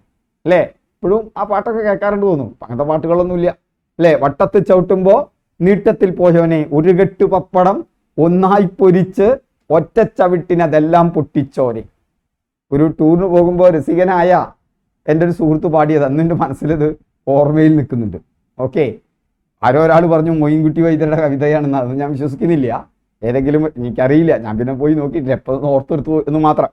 അല്ലേ. ഇപ്പോഴും ആ പാട്ടൊക്കെ കേൾക്കാറുണ്ട് തോന്നുന്നു. അങ്ങനത്തെ പാട്ടുകളൊന്നുമില്ല അല്ലേ? വട്ടത്തിൽ ചവിട്ടുമ്പോൾ നീട്ടത്തിൽ പോയവനെ ഒരു കെട്ട് പപ്പടം ഒന്നായി പൊരിച്ച് ഒറ്റ ചവിട്ടിന് അതെല്ലാം പൊട്ടിച്ചോരെ. ഒരു ടൂറിന് പോകുമ്പോൾ രസികനായ എൻ്റെ ഒരു സുഹൃത്ത് പാടിയത് അന്ന് എൻ്റെ മനസ്സിലത് ഓർമ്മയിൽ നിൽക്കുന്നുണ്ട്. ഓക്കെ, ആരോ ഒരാൾ പറഞ്ഞു മൊയിൻകുട്ടി വൈദ്യരുടെ കവിതയാണെന്ന്. അത് ഞാൻ വിശ്വസിക്കുന്നില്ല. ഏതെങ്കിലും എനിക്കറിയില്ല, ഞാൻ പിന്നെ പോയി നോക്കിയിട്ടില്ല, എപ്പോൾ ഓർത്തെടുത്തു എന്ന് മാത്രം.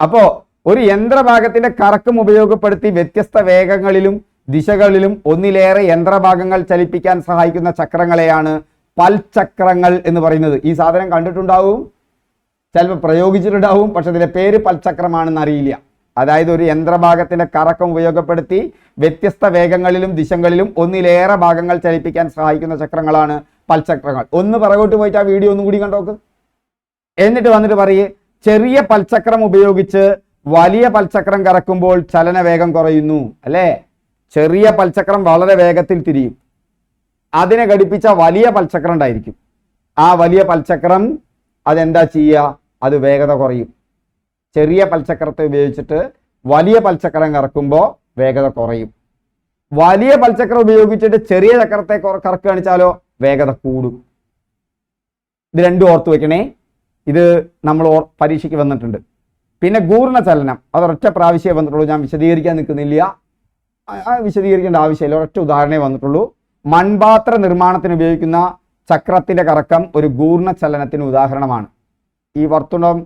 അപ്പോൾ ഒരു യന്ത്രഭാഗത്തിന്റെ കറക്കം ഉപയോഗപ്പെടുത്തി വ്യത്യസ്ത വേഗങ്ങളിലും ദിശകളിലും ഒന്നിലേറെ യന്ത്രഭാഗങ്ങൾ ചലിപ്പിക്കാൻ സഹായിക്കുന്ന ചക്രങ്ങളെയാണ് പൽചക്രങ്ങൾ എന്ന് പറയുന്നത്. ഈ സാധനം കണ്ടിട്ടുണ്ടാവും, ചിലപ്പോൾ പ്രയോഗിച്ചിട്ടുണ്ടാവും, പക്ഷെ ഇതിന്റെ പേര് പൽചക്രമാണെന്ന് അറിയില്ല. അതായത് ഒരു യന്ത്രഭാഗത്തിന്റെ കറക്കം ഉപയോഗപ്പെടുത്തി വ്യത്യസ്ത വേഗങ്ങളിലും ദിശകളിലും ഒന്നിലേറെ ഭാഗങ്ങൾ ചലിപ്പിക്കാൻ സഹായിക്കുന്ന ചക്രങ്ങളാണ് പൽചക്രങ്ങൾ. ഒന്ന് പുറകോട്ട് പോയിട്ട് ആ വീഡിയോ ഒന്നും കൂടി കണ്ടോക്ക്. എന്നിട്ട് വന്നിട്ട് പറയേ, ചെറിയ പൽചക്രം ഉപയോഗിച്ച് വലിയ പൽചക്രം കറക്കുമ്പോൾ ചലന വേഗം കുറയുന്നു. അല്ലേ? ചെറിയ പൽചക്രം വളരെ വേഗത്തിൽ തിരിയും, അതിനെ ഘടിപ്പിച്ച വലിയ പൽചക്രം ഉണ്ടായിരിക്കും. ആ വലിയ പൽചക്രം അതെന്താ ചെയ്യുക? അത് വേഗത കുറയും. ചെറിയ പൽചക്രത്തെ ഉപയോഗിച്ചിട്ട് വലിയ പൽചക്രം കറക്കുമ്പോൾ വേഗത കുറയും. വലിയ പൽചക്രം ഉപയോഗിച്ചിട്ട് ചെറിയ ചക്രത്തെ കറക്കുകയാണെച്ചാലോ വേഗത കൂടും. ഇത് രണ്ടും ഓർത്തു വെക്കണേ. ഇത് നമ്മൾ പരീക്ഷയ്ക്ക് വന്നിട്ടുണ്ട്. പിന്നെ ഗൂർണ ചലനം, അത് ഒരൊറ്റ പ്രാവശ്യമേ വന്നിട്ടുള്ളൂ, ഞാൻ വിശദീകരിക്കാൻ നിൽക്കുന്നില്ല, വിശദീകരിക്കേണ്ട ആവശ്യമില്ല, ഒരൊറ്റ ഉദാഹരണമേ വന്നിട്ടുള്ളൂ. മൺപാത്ര നിർമ്മാണത്തിന് ഉപയോഗിക്കുന്ന ചക്രത്തിന്റെ കറക്കം ഒരു ഗൂർണ ചലനത്തിന് ഉദാഹരണമാണ്. ഈ വർത്തുളം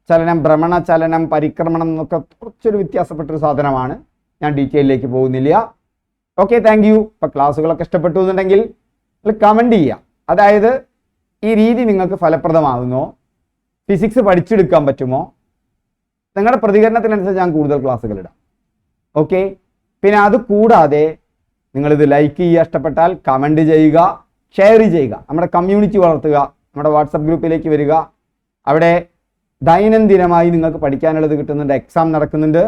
ചലനം, ഭ്രമണ ചലനം, പരിക്രമണം എന്നൊക്കെ കുറച്ചൊരു വ്യത്യാസപ്പെട്ടൊരു സാധനമാണ്. ഞാൻ ഡീറ്റെയിലേക്ക് പോകുന്നില്ല. Okay, thank you. ഇപ്പം ക്ലാസ്സുകളൊക്കെ ഇഷ്ടപ്പെട്ടു എന്നുണ്ടെങ്കിൽ കമൻറ്റ് ചെയ്യുക. അതായത് ഈ രീതി നിങ്ങൾക്ക് ഫലപ്രദമാകുന്നോ, ഫിസിക്സ് പഠിച്ചെടുക്കാൻ പറ്റുമോ, നിങ്ങളുടെ പ്രതികരണത്തിനനുസരിച്ച് ഞാൻ കൂടുതൽ ക്ലാസ്സുകൾ ഇടാം. ഓക്കെ, പിന്നെ അത് കൂടാതെ നിങ്ങളിത് ലൈക്ക് ചെയ്യുക, ഇഷ്ടപ്പെട്ടാൽ കമൻറ്റ് ചെയ്യുക, ഷെയർ ചെയ്യുക, നമ്മുടെ കമ്മ്യൂണിറ്റി വളർത്തുക, നമ്മുടെ വാട്സപ്പ് ഗ്രൂപ്പിലേക്ക് വരിക. അവിടെ ദൈനംദിനമായി നിങ്ങൾക്ക് പഠിക്കാനുള്ളത് കിട്ടുന്നുണ്ട്, എക്സാം നടക്കുന്നുണ്ട്.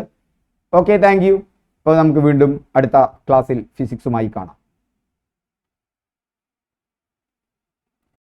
Okay, thank you. അപ്പോൾ നമുക്ക് വീണ്ടും അടുത്ത ക്ലാസ്സിൽ ഫിസിക്സുമായി കാണാം.